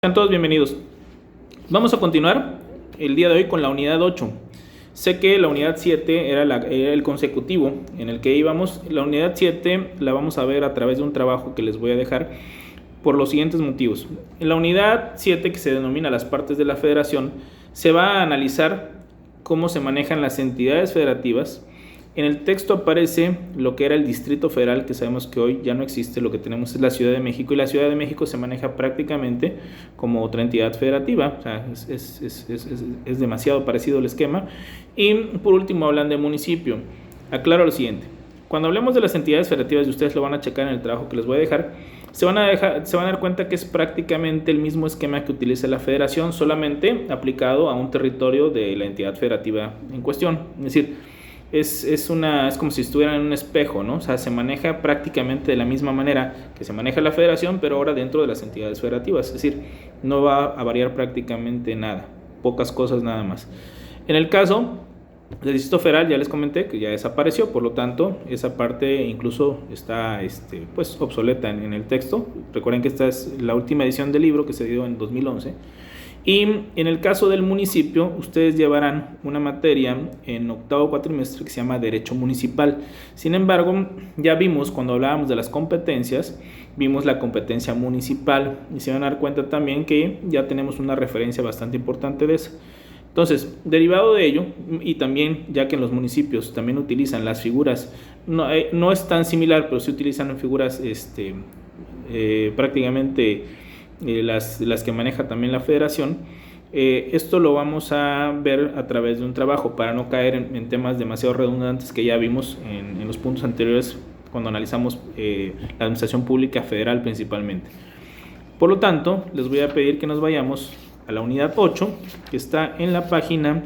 Sean todos bienvenidos. Vamos a continuar el día de hoy con la unidad 8. Sé que la unidad 7 era el consecutivo en el que íbamos. La unidad 7 la vamos a ver a través de un trabajo que les voy a dejar por los siguientes motivos. En la unidad 7, que se denomina las partes de la federación, se va a analizar cómo se manejan las entidades federativas. En el texto aparece lo que era el Distrito Federal, que sabemos que hoy ya no existe. Lo que tenemos es la Ciudad de México, y la Ciudad de México se maneja prácticamente como otra entidad federativa. O sea, es demasiado parecido el esquema. Y por último hablan de municipio. Aclaro lo siguiente: cuando hablemos de las entidades federativas, y ustedes lo van a checar en el trabajo que les voy a dejar, se van a dar cuenta que es prácticamente el mismo esquema que utiliza la federación, solamente aplicado a un territorio de la entidad federativa en cuestión. Es decir, es como si estuvieran en un espejo, ¿no? O sea, se maneja prácticamente de la misma manera que se maneja la federación, pero ahora dentro de las entidades federativas. Es decir, no va a variar prácticamente nada, pocas cosas nada más. En el caso del Distrito Federal, ya les comenté que ya desapareció, por lo tanto esa parte incluso está pues obsoleta en el texto. Recuerden que esta es la última edición del libro, que se dio en 2011. Y en el caso del municipio, ustedes llevarán una materia en octavo cuatrimestre que se llama Derecho Municipal. Sin embargo, ya vimos, cuando hablábamos de las competencias, vimos la competencia municipal, y se van a dar cuenta también que ya tenemos una referencia bastante importante de eso. Entonces, derivado de ello, y también ya que en los municipios también utilizan las figuras, no es tan similar, pero sí utilizan figuras prácticamente las que maneja también la federación. Esto lo vamos a ver a través de un trabajo para no caer en temas demasiado redundantes que ya vimos en los puntos anteriores cuando analizamos la administración pública federal principalmente. Por lo tanto, les voy a pedir que nos vayamos a la unidad 8, que está en la página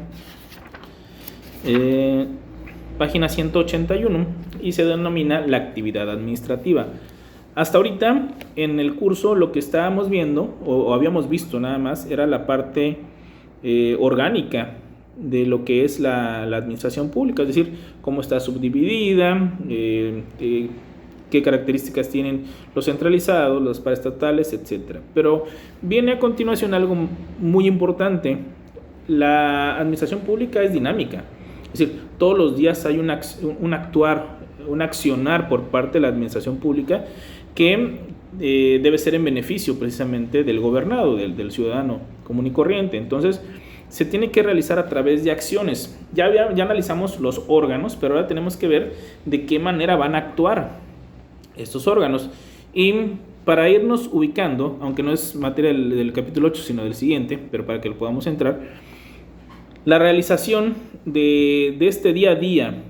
181, y se denomina la actividad administrativa. Hasta ahorita en el curso lo que estábamos viendo, o habíamos visto nada más, era la parte orgánica de lo que es la administración pública, es decir, cómo está subdividida, qué características tienen los centralizados, los paraestatales, etc. Pero viene a continuación algo muy importante: la administración pública es dinámica, es decir, todos los días hay un accionar por parte de la administración pública que debe ser en beneficio precisamente del gobernado, del ciudadano común y corriente. Entonces, se tiene que realizar a través de acciones. Ya analizamos los órganos, pero ahora tenemos que ver de qué manera van a actuar estos órganos. Y para irnos ubicando, aunque no es materia del capítulo 8, sino del siguiente, pero para que lo podamos entrar, la realización de este día a día,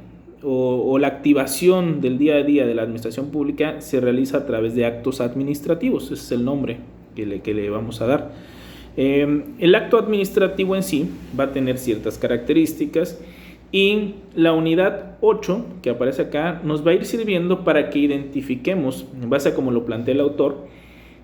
o la activación del día a día de la administración pública, se realiza a través de actos administrativos. Ese es el nombre que le vamos a dar. El acto administrativo en sí va a tener ciertas características, y la unidad 8 que aparece acá nos va a ir sirviendo para que identifiquemos, en base a como lo plantea el autor,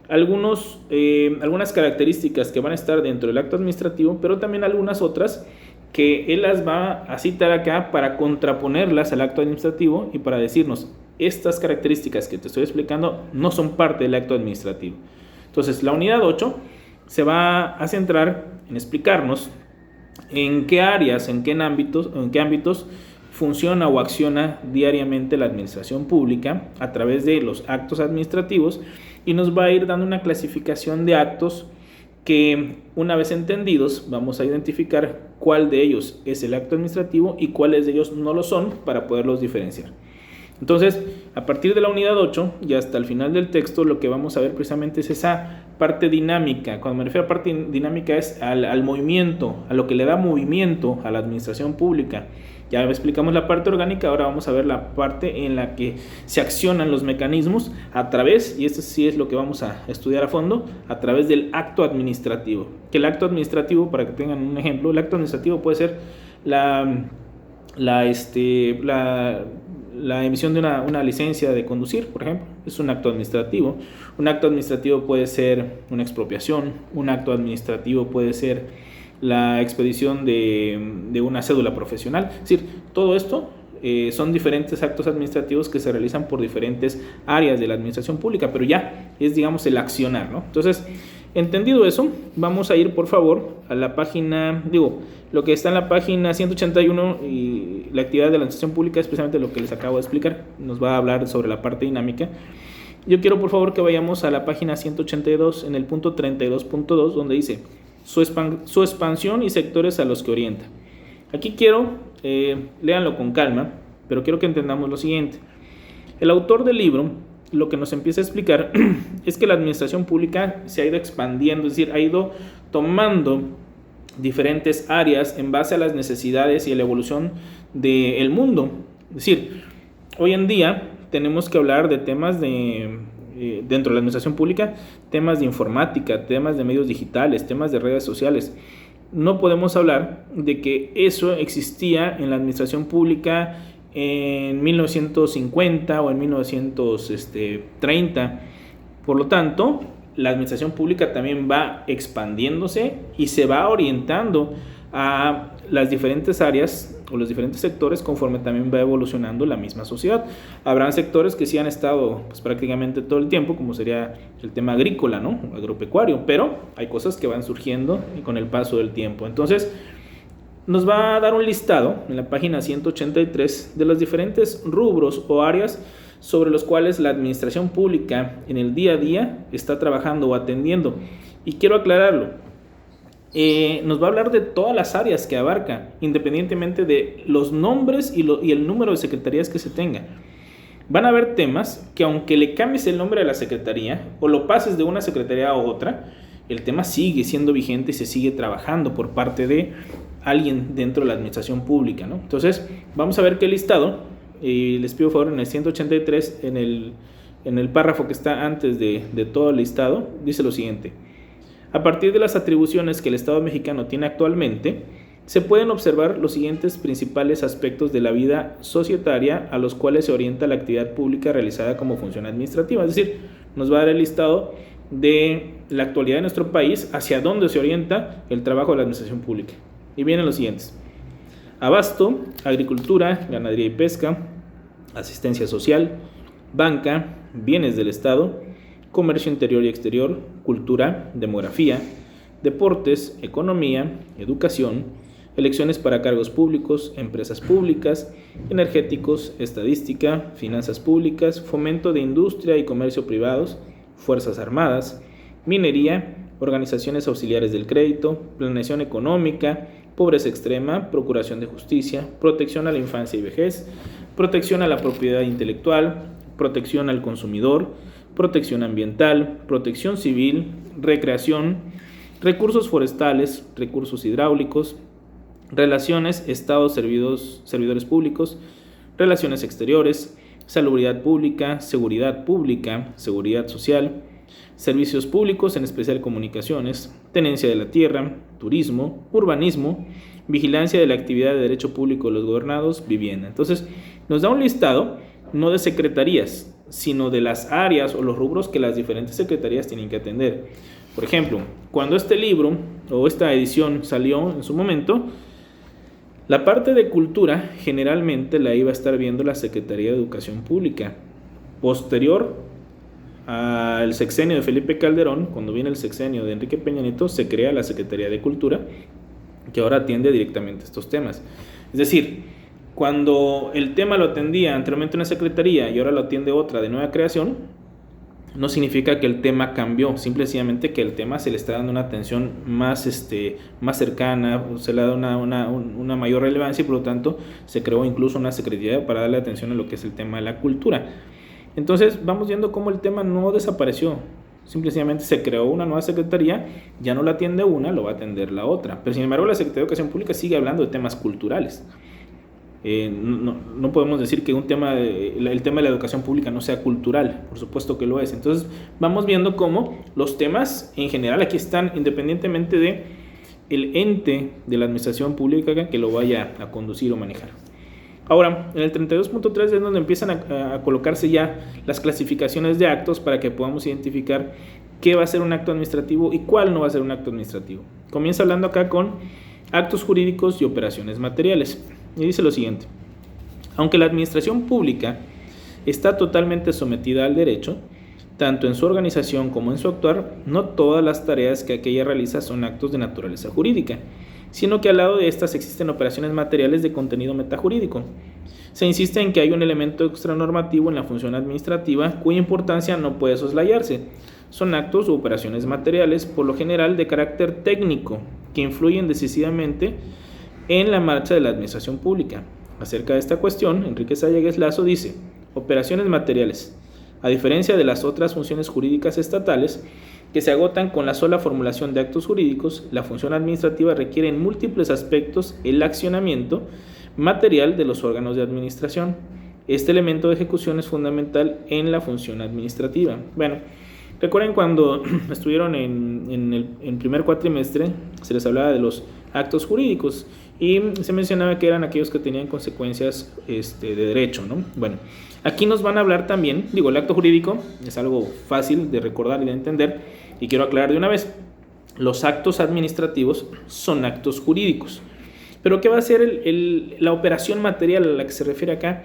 algunas características que van a estar dentro del acto administrativo, pero también algunas otras que él las va a citar acá para contraponerlas al acto administrativo y para decirnos: estas características que te estoy explicando no son parte del acto administrativo. Entonces, la unidad 8 se va a centrar en explicarnos en qué áreas, en qué ámbitos funciona o acciona diariamente la administración pública a través de los actos administrativos, y nos va a ir dando una clasificación de actos que, una vez entendidos, vamos a identificar cuál de ellos es el acto administrativo y cuáles de ellos no lo son, para poderlos diferenciar. Entonces, a partir de la unidad 8 y hasta el final del texto, lo que vamos a ver precisamente es esa parte dinámica. Cuando me refiero a parte dinámica, es al movimiento, a lo que le da movimiento a la administración pública. Ya explicamos la parte orgánica, ahora vamos a ver la parte en la que se accionan los mecanismos a través, y esto sí es lo que vamos a estudiar a fondo, a través del acto administrativo. Que el acto administrativo, para que tengan un ejemplo, el acto administrativo puede ser la emisión de una licencia de conducir, por ejemplo, es un acto administrativo. Un acto administrativo puede ser una expropiación, un acto administrativo puede ser la expedición de una cédula profesional. Es decir, todo esto son diferentes actos administrativos que se realizan por diferentes áreas de la administración pública, pero ya es, digamos, el accionar, ¿no? Entonces, Entendido eso, vamos a ir por favor a la página, lo que está en la página 181 y la actividad de la administración pública, especialmente lo que les acabo de explicar, nos va a hablar sobre la parte dinámica. Yo quiero por favor que vayamos a la página 182 en el punto 32.2, donde dice su expansión y sectores a los que orienta. Aquí quiero, léanlo con calma, pero quiero que entendamos lo siguiente. El autor del libro lo que nos empieza a explicar es que la administración pública se ha ido expandiendo, es decir, ha ido tomando diferentes áreas en base a las necesidades y a la evolución del mundo. Es decir, hoy en día tenemos que hablar de temas dentro de la administración pública, temas de informática, temas de medios digitales, temas de redes sociales. No podemos hablar de que eso existía en la administración pública en 1950 o en 1930. Por lo tanto, la administración pública también va expandiéndose y se va orientando a las diferentes áreas o los diferentes sectores conforme también va evolucionando la misma sociedad. Habrán sectores que sí han estado prácticamente todo el tiempo, como sería el tema agrícola, ¿no? Agropecuario, pero hay cosas que van surgiendo con el paso del tiempo. Entonces, nos va a dar un listado en la página 183 de los diferentes rubros o áreas sobre los cuales la administración pública en el día a día está trabajando o atendiendo. Y quiero aclararlo, nos va a hablar de todas las áreas que abarca, independientemente de los nombres y el número de secretarías que se tenga. Van a haber temas que aunque le cambies el nombre de la secretaría o lo pases de una secretaría a otra, el tema sigue siendo vigente y se sigue trabajando por parte de alguien dentro de la administración pública, ¿no? Entonces, vamos a ver qué listado, y les pido por favor en el 183, en el párrafo que está antes de todo el listado, dice lo siguiente: a partir de las atribuciones que el Estado mexicano tiene actualmente, se pueden observar los siguientes principales aspectos de la vida societaria a los cuales se orienta la actividad pública realizada como función administrativa. Es decir, nos va a dar el listado de la actualidad de nuestro país, hacia dónde se orienta el trabajo de la administración pública. Y vienen los siguientes: abasto, agricultura, ganadería y pesca, asistencia social, banca, bienes del Estado, comercio interior y exterior, cultura, demografía, deportes, economía, educación, elecciones para cargos públicos, empresas públicas, energéticos, estadística, finanzas públicas, fomento de industria y comercio privados, fuerzas armadas, minería, organizaciones auxiliares del crédito, planeación económica, pobreza extrema, procuración de justicia, protección a la infancia y vejez, protección a la propiedad intelectual, protección al consumidor, protección ambiental, protección civil, recreación, recursos forestales, recursos hidráulicos, relaciones Estado-servidores públicos, relaciones exteriores, salubridad pública, seguridad social, servicios públicos, en especial comunicaciones, tenencia de la tierra, turismo, urbanismo, vigilancia de la actividad de derecho público de los gobernados, vivienda. Entonces, nos da un listado no de secretarías, sino de las áreas o los rubros que las diferentes secretarías tienen que atender. Por ejemplo, cuando este libro o esta edición salió en su momento, la parte de cultura generalmente la iba a estar viendo la Secretaría de Educación Pública. Posterior al sexenio de Felipe Calderón, cuando viene el sexenio de Enrique Peña Nieto, se crea la Secretaría de Cultura, que ahora atiende directamente estos temas. Es decir, cuando el tema lo atendía anteriormente una secretaría y ahora lo atiende otra de nueva creación, no significa que el tema cambió, simplemente que el tema se le está dando una atención más cercana, se le da una mayor relevancia y por lo tanto se creó incluso una secretaría para darle atención a lo que es el tema de la cultura. Entonces vamos viendo cómo el tema no desapareció, simplemente se creó una nueva secretaría, ya no la atiende una, lo va a atender la otra, pero sin embargo la Secretaría de Educación Pública sigue hablando de temas culturales. No podemos decir que el tema de la educación pública no sea cultural, por supuesto que lo es. Entonces vamos viendo cómo los temas en general aquí están independientemente de el ente de la administración pública que lo vaya a conducir o manejar. Ahora, en el 32.3 es donde empiezan a colocarse ya las clasificaciones de actos para que podamos identificar qué va a ser un acto administrativo y cuál no va a ser un acto administrativo. Comienza hablando acá con actos jurídicos y operaciones materiales. Y dice lo siguiente: aunque la administración pública está totalmente sometida al derecho, tanto en su organización como en su actuar, no todas las tareas que aquella realiza son actos de naturaleza jurídica, sino que al lado de estas existen operaciones materiales de contenido metajurídico. Se insiste en que hay un elemento extranormativo en la función administrativa cuya importancia no puede soslayarse. Son actos u operaciones materiales, por lo general de carácter técnico, que influyen decisivamente en la marcha de la administración pública. Acerca de esta cuestión, Enrique Sayagues Lazo dice: operaciones materiales, a diferencia de las otras funciones jurídicas estatales, que se agotan con la sola formulación de actos jurídicos, la función administrativa requiere en múltiples aspectos el accionamiento material de los órganos de administración. Este elemento de ejecución es fundamental en la función administrativa. Bueno, recuerden cuando estuvieron en el primer cuatrimestre, se les hablaba de los actos jurídicos y se mencionaba que eran aquellos que tenían consecuencias de derecho, ¿no? Bueno, aquí nos van a hablar también, el acto jurídico es algo fácil de recordar y de entender, y quiero aclarar de una vez: los actos administrativos son actos jurídicos. Pero ¿qué va a ser la operación material a la que se refiere acá?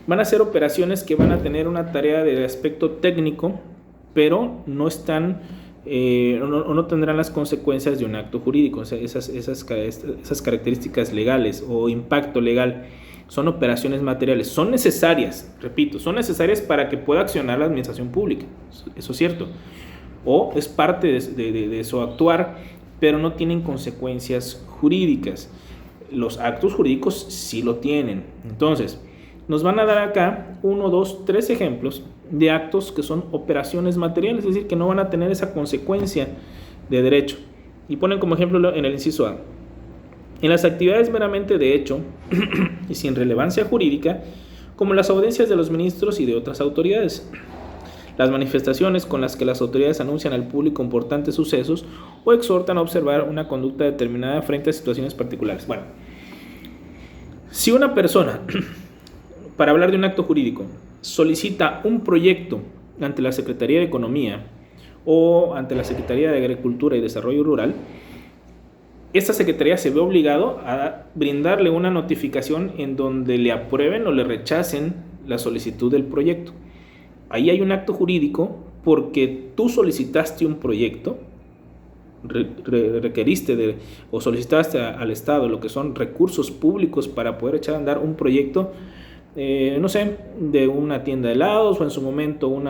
Van a ser operaciones que van a tener una tarea de aspecto técnico, pero no están no tendrán las consecuencias de un acto jurídico. O sea, esas características legales o impacto legal son operaciones materiales, son necesarias, repito, son necesarias para que pueda accionar la administración pública, eso es cierto, o es parte de su actuar, pero no tienen consecuencias jurídicas. Los actos jurídicos sí lo tienen. Entonces, nos van a dar acá 1, 2, 3 ejemplos de actos que son operaciones materiales, es decir, que no van a tener esa consecuencia de derecho. Y ponen como ejemplo en el inciso A: en las actividades meramente de hecho y sin relevancia jurídica, como las audiencias de los ministros y de otras autoridades, las manifestaciones con las que las autoridades anuncian al público importantes sucesos o exhortan a observar una conducta determinada frente a situaciones particulares. Bueno, si una persona, para hablar de un acto jurídico, solicita un proyecto ante la Secretaría de Economía o ante la Secretaría de Agricultura y Desarrollo Rural, esta secretaría se ve obligado a brindarle una notificación en donde le aprueben o le rechacen la solicitud del proyecto. Ahí hay un acto jurídico porque tú solicitaste un proyecto, requeriste o solicitaste al Estado lo que son recursos públicos para poder echar a andar un proyecto, no sé, de una tienda de helados o en su momento un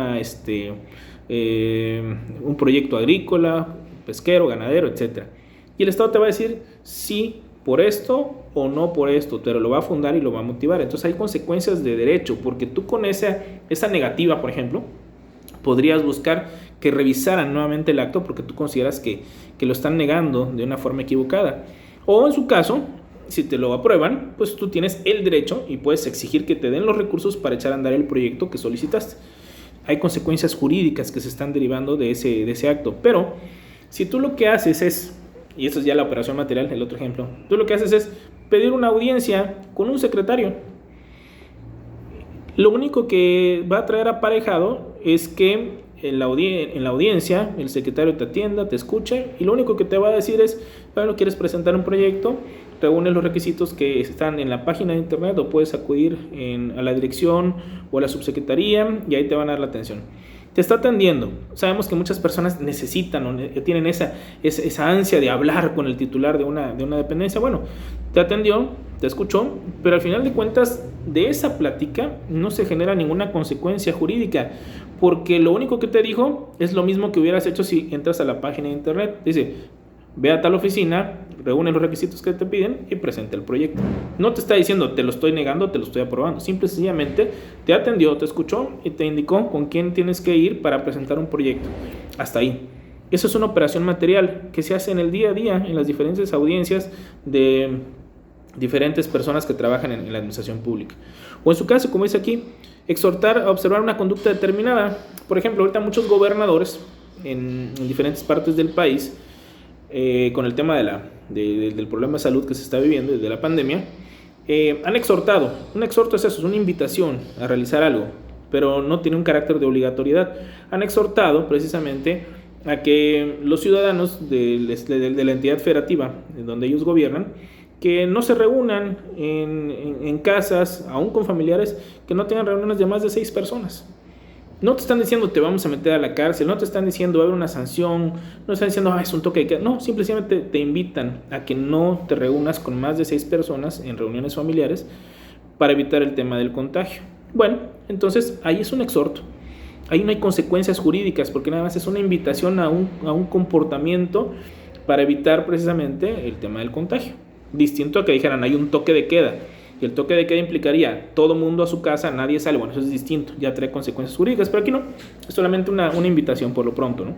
proyecto agrícola, pesquero, ganadero, etc. Y el Estado te va a decir sí por esto o no por esto, pero lo va a fundar y lo va a motivar. Entonces hay consecuencias de derecho, porque tú con esa negativa, por ejemplo, podrías buscar que revisaran nuevamente el acto porque tú consideras que lo están negando de una forma equivocada. O en su caso, si te lo aprueban, pues tú tienes el derecho y puedes exigir que te den los recursos para echar a andar el proyecto que solicitaste. Hay consecuencias jurídicas que se están derivando de ese acto. Pero si tú lo que haces es, y esto es ya la operación material, el otro ejemplo, tú lo que haces es pedir una audiencia con un secretario. Lo único que va a traer aparejado es que en la audiencia el secretario te atienda, te escuche, y lo único que te va a decir es: bueno, ¿quieres presentar un proyecto? Reúne los requisitos que están en la página de internet o puedes acudir a la dirección o a la subsecretaría y ahí te van a dar la atención. Te está atendiendo. Sabemos que muchas personas necesitan o tienen esa ansia de hablar con el titular de una dependencia. Bueno, te atendió, te escuchó, pero al final de cuentas de esa plática no se genera ninguna consecuencia jurídica, porque lo único que te dijo es lo mismo que hubieras hecho si entras a la página de internet. Dice: ve a tal oficina, reúne los requisitos que te piden y presenta el proyecto. No te está diciendo te lo estoy negando, te lo estoy aprobando. Simple y sencillamente te atendió, te escuchó y te indicó con quién tienes que ir para presentar un proyecto. Hasta ahí. Eso es una operación material que se hace en el día a día en las diferentes audiencias de diferentes personas que trabajan en la administración pública. O en su caso, como dice aquí, exhortar a observar una conducta determinada. Por ejemplo, ahorita muchos gobernadores en diferentes partes del país, con el tema del problema de salud que se está viviendo desde la pandemia, han exhortado. Un exhorto es eso, es una invitación a realizar algo, pero no tiene un carácter de obligatoriedad. Han exhortado precisamente a que los ciudadanos de la entidad federativa en donde ellos gobiernan, que no se reúnan en casas, aún con familiares, que no tengan reuniones de más de 6 personas. No te están diciendo te vamos a meter a la cárcel, no te están diciendo va a haber una sanción, no están diciendo es un toque de queda. No, simplemente te invitan a que no te reúnas con más de 6 personas en reuniones familiares para evitar el tema del contagio. Bueno, entonces ahí es un exhorto. Ahí no hay consecuencias jurídicas porque nada más es una invitación a un comportamiento para evitar precisamente el tema del contagio. Distinto a que dijeran hay un toque de queda. Y el toque de queda implicaría todo mundo a su casa, nadie sale. Bueno, eso es distinto, ya trae consecuencias jurídicas, pero aquí no, es solamente una invitación por lo pronto, ¿no?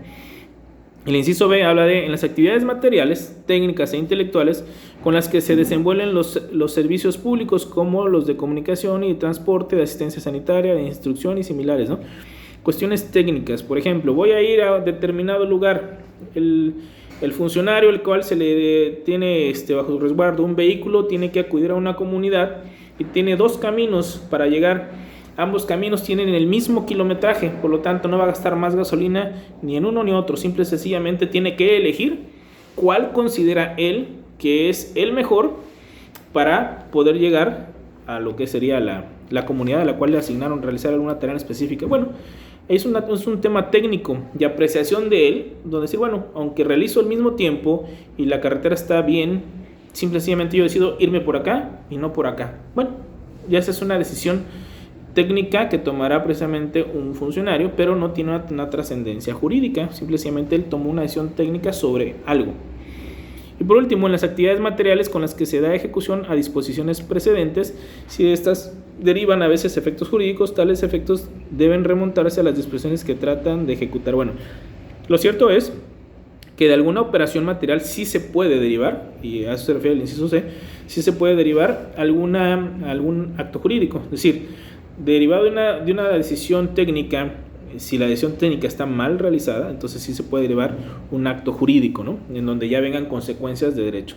El inciso B habla de en las actividades materiales, técnicas e intelectuales con las que se desenvuelven los servicios públicos como los de comunicación y de transporte, de asistencia sanitaria, de instrucción y similares, ¿no? Cuestiones técnicas, por ejemplo, voy a ir a determinado lugar, el funcionario el cual se le tiene bajo su resguardo un vehículo tiene que acudir a una comunidad y tiene 2 caminos para llegar. Ambos caminos tienen el mismo kilometraje, por lo tanto no va a gastar más gasolina ni en uno ni otro. Simple y sencillamente tiene que elegir cuál considera él que es el mejor para poder llegar a lo que sería la comunidad a la cual le asignaron realizar alguna tarea específica. Bueno, es un tema técnico de apreciación de él, donde decir, bueno, aunque realizo el mismo tiempo y la carretera está bien, simplemente yo decido irme por acá y no por acá. Bueno, ya esa es una decisión técnica que tomará precisamente un funcionario, pero no tiene una trascendencia jurídica, simplemente él tomó una decisión técnica sobre algo. Y por último, en las actividades materiales con las que se da ejecución a disposiciones precedentes, si de estas derivan a veces efectos jurídicos, tales efectos deben remontarse a las disposiciones que tratan de ejecutar. Bueno, lo cierto es que de alguna operación material sí se puede derivar, y a eso se refiere el inciso C, sí se puede derivar algún acto jurídico, es decir, derivado de una decisión técnica. Si la decisión técnica está mal realizada, entonces sí se puede derivar un acto jurídico, ¿no? En donde ya vengan consecuencias de derecho.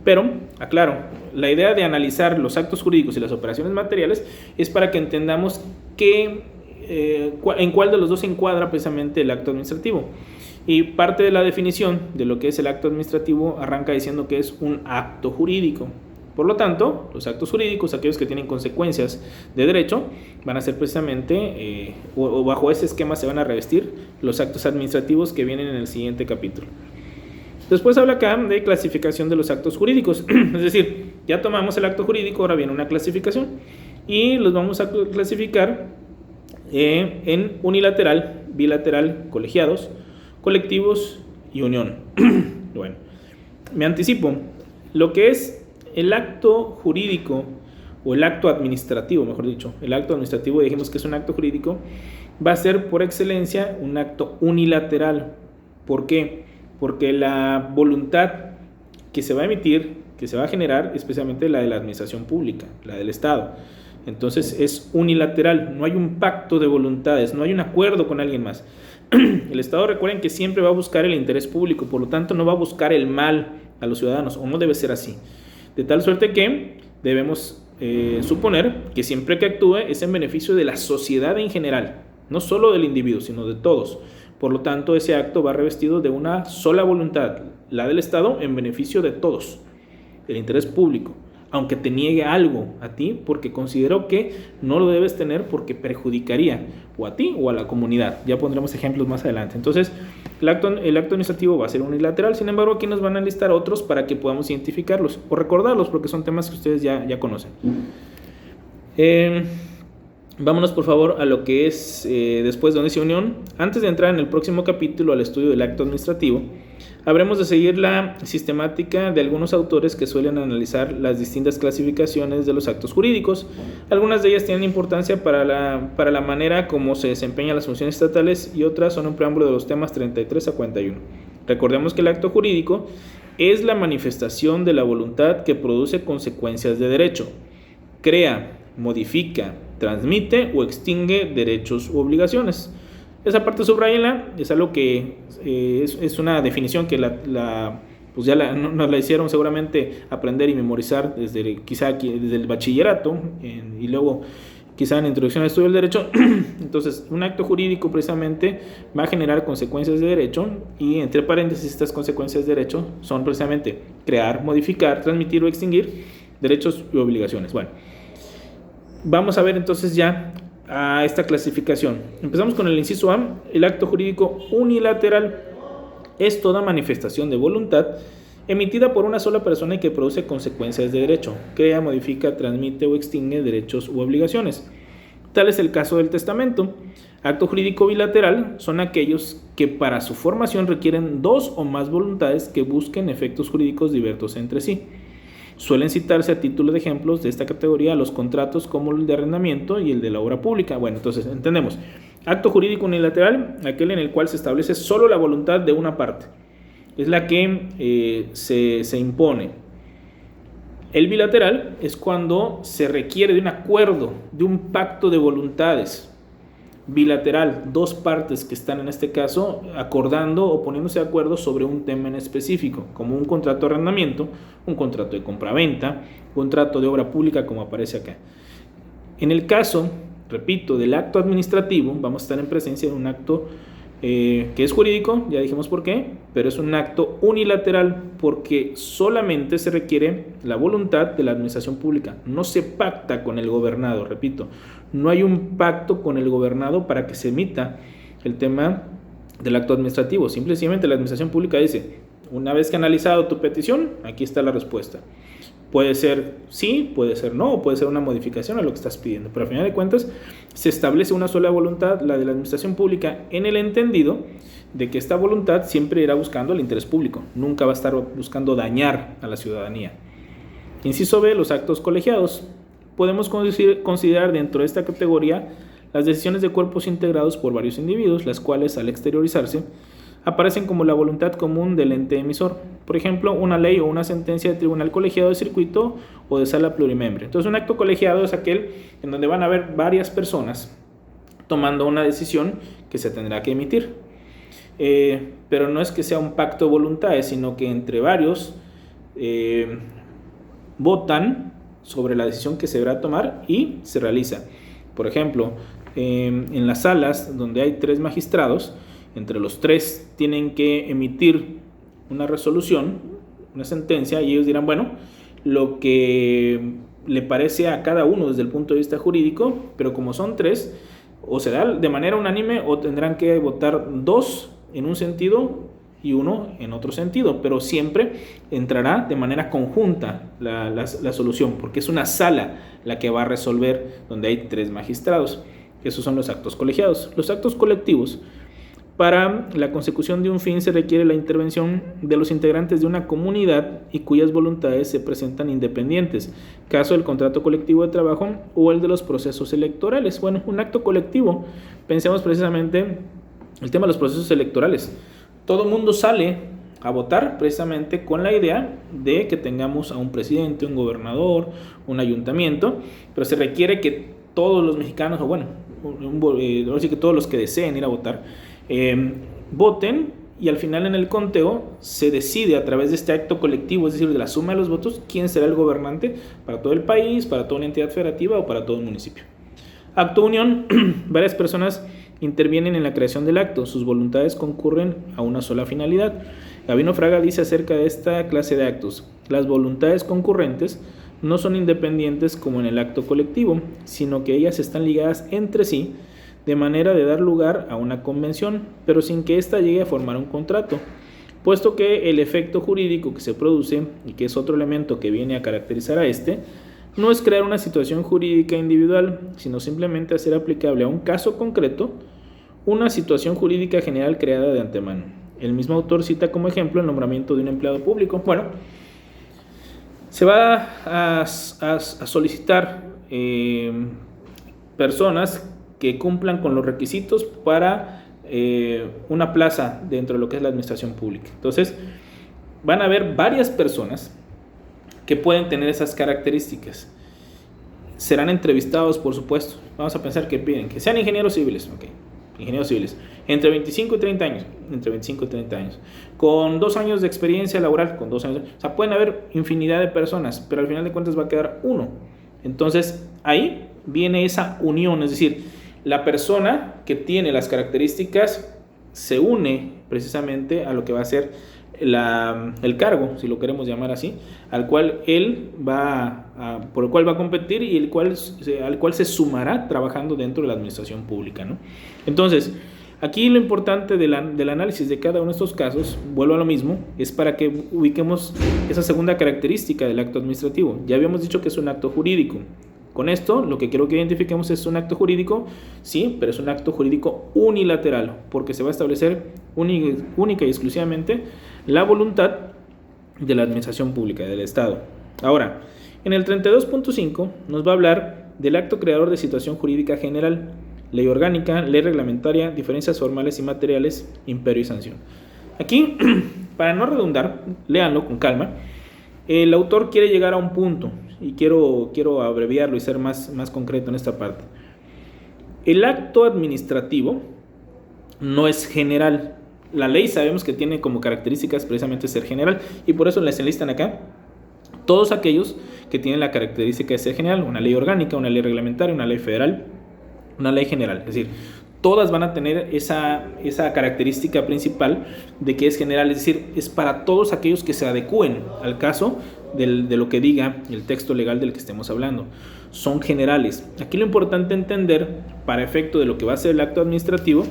Pero, aclaro, la idea de analizar los actos jurídicos y las operaciones materiales es para que entendamos en cuál de los dos se encuadra precisamente el acto administrativo. Y parte de la definición de lo que es el acto administrativo arranca diciendo que es un acto jurídico. Por lo tanto, los actos jurídicos, aquellos que tienen consecuencias de derecho, van a ser precisamente, o bajo ese esquema se van a revestir los actos administrativos que vienen en el siguiente capítulo. Después habla acá de clasificación de los actos jurídicos, es decir, ya tomamos el acto jurídico, ahora viene una clasificación y los vamos a clasificar en unilateral, bilateral, colegiados, colectivos y unión. Bueno, me anticipo, lo que es el acto jurídico o el acto administrativo, mejor dicho, el acto administrativo, dijimos que es un acto jurídico, va a ser por excelencia un acto unilateral. ¿Por qué? Porque la voluntad que se va a emitir, que se va a generar, especialmente la de la administración pública, la del Estado. Entonces es unilateral, no hay un pacto de voluntades, no hay un acuerdo con alguien más. El Estado, recuerden que siempre va a buscar el interés público, por lo tanto no va a buscar el mal a los ciudadanos, o no debe ser así. De tal suerte que debemos suponer que siempre que actúe es en beneficio de la sociedad en general, no solo del individuo, sino de todos. Por lo tanto, ese acto va revestido de una sola voluntad, la del Estado, en beneficio de todos, el interés público, aunque te niegue algo a ti porque consideró que no lo debes tener porque perjudicaría o a ti o a la comunidad. Ya pondremos ejemplos más adelante. Entonces, el acto administrativo va a ser unilateral, sin embargo, aquí nos van a listar otros para que podamos identificarlos o recordarlos porque son temas que ustedes ya conocen. Vámonos por favor a lo que es después de esa unión. Antes de entrar en el próximo capítulo al estudio del acto administrativo, habremos de seguir la sistemática de algunos autores que suelen analizar las distintas clasificaciones de los actos jurídicos. Algunas de ellas tienen importancia para la manera como se desempeñan las funciones estatales y otras son un preámbulo de los temas 33 a 41. Recordemos que el acto jurídico es la manifestación de la voluntad que produce consecuencias de derecho. Crea, modifica, transmite o extingue derechos u obligaciones. Esa parte subrayenla, es algo que es una definición que pues ya nos la hicieron seguramente aprender y memorizar desde el bachillerato y luego quizá en la introducción al estudio del derecho. Entonces, un acto jurídico precisamente va a generar consecuencias de derecho y entre paréntesis estas consecuencias de derecho son precisamente crear, modificar, transmitir o extinguir derechos y obligaciones. Bueno, vamos a ver entonces ya a esta clasificación. Empezamos con el inciso A. El acto jurídico unilateral es toda manifestación de voluntad emitida por una sola persona y que produce consecuencias de derecho, crea, modifica, transmite o extingue derechos u obligaciones. Tal es el caso del testamento. Acto jurídico bilateral son aquellos que para su formación requieren dos o más voluntades que busquen efectos jurídicos diversos entre sí. Suelen citarse a título de ejemplos de esta categoría los contratos como el de arrendamiento y el de la obra pública. Bueno, entonces entendemos. Acto jurídico unilateral, aquel en el cual se establece solo la voluntad de una parte. Es la que se impone. El bilateral es cuando se requiere de un acuerdo, de un pacto de voluntades. Bilateral, dos partes que están en este caso acordando o poniéndose de acuerdo sobre un tema en específico, como un contrato de arrendamiento, un contrato de compraventa, contrato de obra pública como aparece acá. En el caso, repito, del acto administrativo, vamos a estar en presencia de un acto que es jurídico, ya dijimos por qué, pero es un acto unilateral porque solamente se requiere la voluntad de la administración pública, no se pacta con el gobernado, repito, no hay un pacto con el gobernado para que se emita el tema del acto administrativo, simplemente la administración pública dice, una vez que ha analizado tu petición, aquí está la respuesta. Puede ser sí, puede ser no, o puede ser una modificación a lo que estás pidiendo, pero al final de cuentas se establece una sola voluntad, la de la administración pública, en el entendido de que esta voluntad siempre irá buscando el interés público, nunca va a estar buscando dañar a la ciudadanía. Inciso B, los actos colegiados. Podemos considerar dentro de esta categoría las decisiones de cuerpos integrados por varios individuos, las cuales al exteriorizarse aparecen como la voluntad común del ente emisor. Por ejemplo, una ley o una sentencia de tribunal colegiado de circuito o de sala plurimembre. Entonces, un acto colegiado es aquel en donde van a haber varias personas tomando una decisión que se tendrá que emitir. Pero no es que sea un pacto de voluntades, sino que entre varios votan sobre la decisión que se deberá tomar y se realiza. Por ejemplo, en las salas donde hay 3 magistrados, entre los 3 tienen que emitir una resolución, una sentencia, y ellos dirán, bueno, lo que le parece a cada uno desde el punto de vista jurídico, pero como son 3, o será de manera unánime o tendrán que votar 2 en un sentido y 1 en otro sentido, pero siempre entrará de manera conjunta la solución, porque es una sala la que va a resolver donde hay 3 magistrados. Esos son los actos colegiados. Los actos colectivos. Para la consecución de un fin se requiere la intervención de los integrantes de una comunidad y cuyas voluntades se presentan independientes, caso del contrato colectivo de trabajo o el de los procesos electorales. Bueno, un acto colectivo, pensemos precisamente el tema de los procesos electorales. Todo el mundo sale a votar precisamente con la idea de que tengamos a un presidente, un gobernador, un ayuntamiento, pero se requiere que todos los mexicanos, o bueno, así que todos los que deseen ir a votar, voten, y al final en el conteo se decide a través de este acto colectivo, es decir, de la suma de los votos, quién será el gobernante para todo el país, para toda una entidad federativa o para todo un municipio. Acto unión, varias personas intervienen en la creación del acto, sus voluntades concurren a una sola finalidad. Gabino Fraga dice acerca de esta clase de actos: las voluntades concurrentes no son independientes como en el acto colectivo, sino que ellas están ligadas entre sí de manera de dar lugar a una convención, pero sin que ésta llegue a formar un contrato, puesto que el efecto jurídico que se produce, y que es otro elemento que viene a caracterizar a este, no es crear una situación jurídica individual, sino simplemente hacer aplicable a un caso concreto una situación jurídica general creada de antemano. El mismo autor cita como ejemplo el nombramiento de un empleado público. Bueno, se va a solicitar personas que cumplan con los requisitos para una plaza dentro de lo que es la administración pública. Entonces, van a haber varias personas que pueden tener esas características. Serán entrevistados, por supuesto. Vamos a pensar que piden que sean ingenieros civiles, okay. Ingenieros civiles, entre 25 y 30 años, entre 25 y 30 años, con 2 años de experiencia laboral, con 2 años, o sea, pueden haber infinidad de personas, pero al final de cuentas va a quedar uno. Entonces, ahí viene esa unión, es decir, la persona que tiene las características se une precisamente a lo que va a ser el cargo, si lo queremos llamar así, al cual por el cual va a competir y al cual se sumará trabajando dentro de la administración pública, ¿no? Entonces, aquí lo importante del análisis de cada uno de estos casos, vuelvo a lo mismo, es para que ubiquemos esa segunda característica del acto administrativo. Ya habíamos dicho que es un acto jurídico. Con esto, lo que quiero que identifiquemos es un acto jurídico, sí, pero es un acto jurídico unilateral, porque se va a establecer única y exclusivamente la voluntad de la administración pública, del Estado. Ahora, en el 32.5 nos va a hablar del acto creador de situación jurídica general, ley orgánica, ley reglamentaria, diferencias formales y materiales, imperio y sanción. Aquí, para no redundar, léanlo con calma, el autor quiere llegar a un punto, y quiero abreviarlo y ser más concreto en esta parte. El acto administrativo no es general. La ley sabemos que tiene como características precisamente ser general, y por eso les enlistan acá todos aquellos que tienen la característica de ser general: una ley orgánica, una ley reglamentaria, una ley federal, una ley general. Es decir, todas van a tener esa característica principal de que es general, es decir, es para todos aquellos que se adecúen al caso de lo que diga el texto legal del que estemos hablando. Son generales. Aquí lo importante entender, para efecto de lo que va a ser el acto administrativo,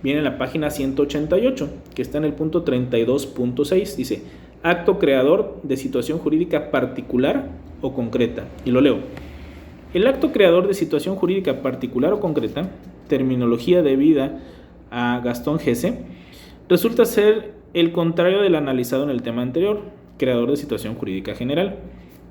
viene en la página 188, que está en el punto 32.6, dice: acto creador de situación jurídica particular o concreta. Y lo leo. El acto creador de situación jurídica particular o concreta, terminología debida a Gastón Gese, resulta ser el contrario del analizado en el tema anterior, creador de situación jurídica general.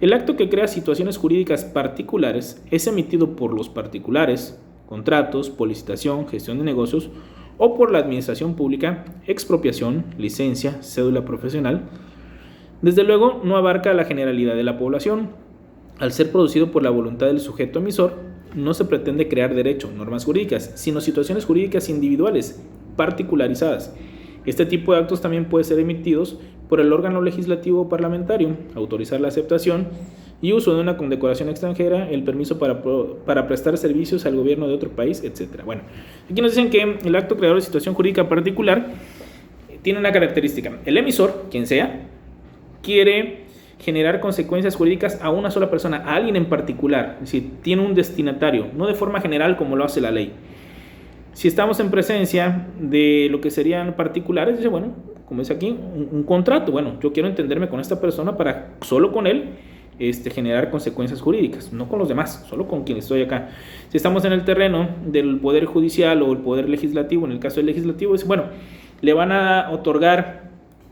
El acto que crea situaciones jurídicas particulares es emitido por los particulares, contratos, por licitación, gestión de negocios, o por la administración pública, expropiación, licencia, cédula profesional. Desde luego, no abarca la generalidad de la población. Al ser producido por la voluntad del sujeto emisor, no se pretende crear derecho, normas jurídicas, sino situaciones jurídicas individuales, particularizadas. Este tipo de actos también puede ser emitidos por el órgano legislativo o parlamentario, autorizar la aceptación y uso de una condecoración extranjera, el permiso para prestar servicios al gobierno de otro país, etc. Bueno, aquí nos dicen que el acto creador de situación jurídica particular tiene una característica. El emisor, quien sea, quiere generar consecuencias jurídicas a una sola persona, a alguien en particular, es decir, tiene un destinatario, no de forma general como lo hace la ley. Si estamos en presencia de lo que serían particulares, dice, bueno, como dice aquí, un contrato, bueno, yo quiero entenderme con esta persona para solo con él generar consecuencias jurídicas, no con los demás, solo con quien estoy acá. Si estamos en el terreno del poder judicial o el poder legislativo, en el caso del legislativo, es, bueno, le van a otorgar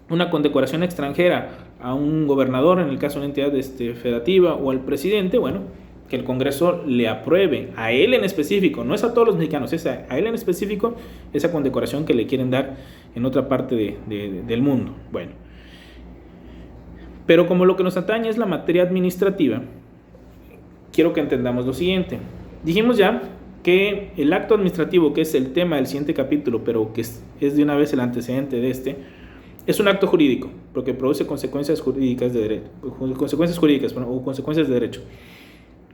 una condecoración extranjera a un gobernador, en el caso de una entidad federativa, o al presidente, bueno, que el Congreso le apruebe a él en específico, no es a todos los mexicanos, es a él en específico esa condecoración que le quieren dar en otra parte del mundo. Bueno, pero como lo que nos atañe es la materia administrativa, quiero que entendamos lo siguiente. Dijimos ya que el acto administrativo, que es el tema del siguiente capítulo, pero que es de una vez el antecedente de es un acto jurídico, porque produce consecuencias jurídicas de derecho, o consecuencias de derecho.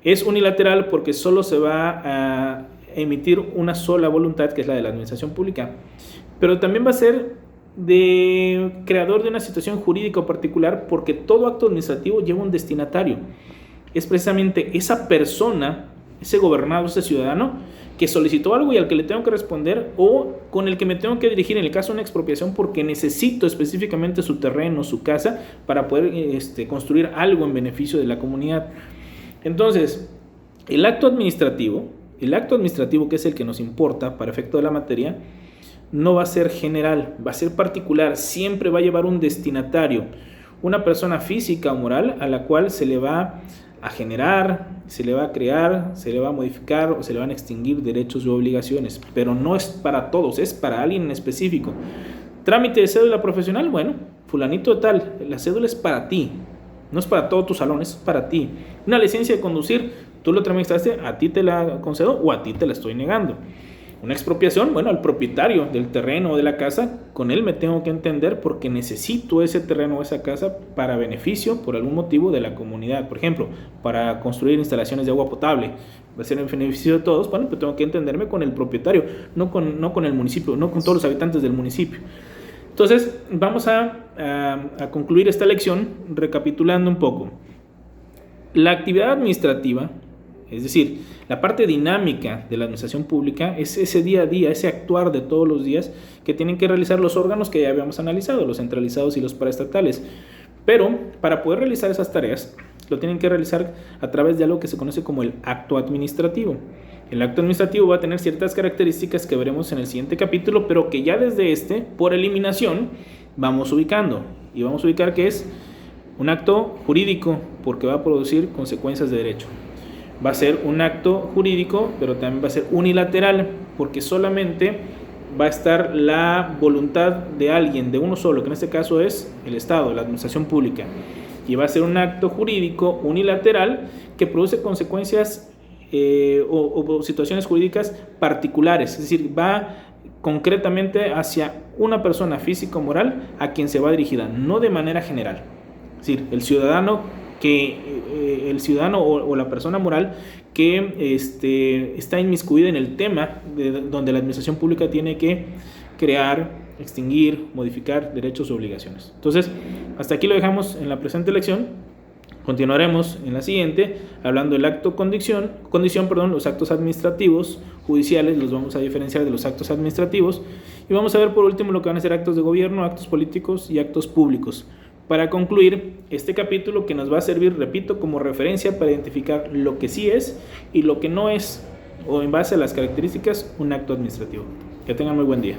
Es unilateral porque solo se va a emitir una sola voluntad, que es la de la administración pública, pero también va a ser de creador de una situación jurídica particular, porque todo acto administrativo lleva un destinatario. Es precisamente esa persona, ese gobernado, ese ciudadano que solicitó algo y al que le tengo que responder, o con el que me tengo que dirigir en el caso de una expropiación porque necesito específicamente su terreno, su casa, para poder construir algo en beneficio de la comunidad. Entonces, el acto administrativo, que es el que nos importa para efecto de la materia, no va a ser general, va a ser particular, siempre va a llevar un destinatario, una persona física o moral a la cual se le va a generar, se le va a crear, se le va a modificar o se le van a extinguir derechos y obligaciones, pero no es para todos, es para alguien en específico. Trámite de cédula profesional, bueno, fulanito de tal, la cédula es para ti, no es para todo tu salón, es para ti. Una licencia de conducir, tú lo tramitaste, a ti te la concedo o a ti te la estoy negando. Una expropiación, bueno, al propietario del terreno o de la casa, con él me tengo que entender porque necesito ese terreno o esa casa para beneficio, por algún motivo, de la comunidad. Por ejemplo, para construir instalaciones de agua potable, va a ser en beneficio de todos, bueno, pues tengo que entenderme con el propietario, no con el municipio, no con todos los habitantes del municipio. Entonces, vamos a concluir esta lección recapitulando un poco. La actividad administrativa, es decir, la parte dinámica de la administración pública, es ese día a día, ese actuar de todos los días que tienen que realizar los órganos que ya habíamos analizado, los centralizados y los paraestatales. Pero para poder realizar esas tareas, lo tienen que realizar a través de algo que se conoce como el acto administrativo. El acto administrativo va a tener ciertas características que veremos en el siguiente capítulo, pero que ya desde por eliminación, vamos ubicando. Y vamos a ubicar que es un acto jurídico, porque va a producir consecuencias de derecho. Va a ser un acto jurídico, pero también va a ser unilateral, porque solamente va a estar la voluntad de alguien, de uno solo, que en este caso es el Estado, la administración pública. Y va a ser un acto jurídico unilateral que produce consecuencias o situaciones jurídicas particulares, es decir, va concretamente hacia una persona física o moral a quien se va dirigida, no de manera general. Es decir, el ciudadano o la persona moral que está inmiscuida en el tema donde la administración pública tiene que crear, extinguir, modificar derechos o obligaciones. Entonces, hasta aquí lo dejamos en la presente lección. Continuaremos en la siguiente hablando del acto condición, los actos administrativos judiciales los vamos a diferenciar de los actos administrativos y vamos a ver por último lo que van a ser actos de gobierno, actos políticos y actos públicos. Para concluir este capítulo que nos va a servir, repito, como referencia para identificar lo que sí es y lo que no es, o en base a las características, un acto administrativo. Que tengan muy buen día.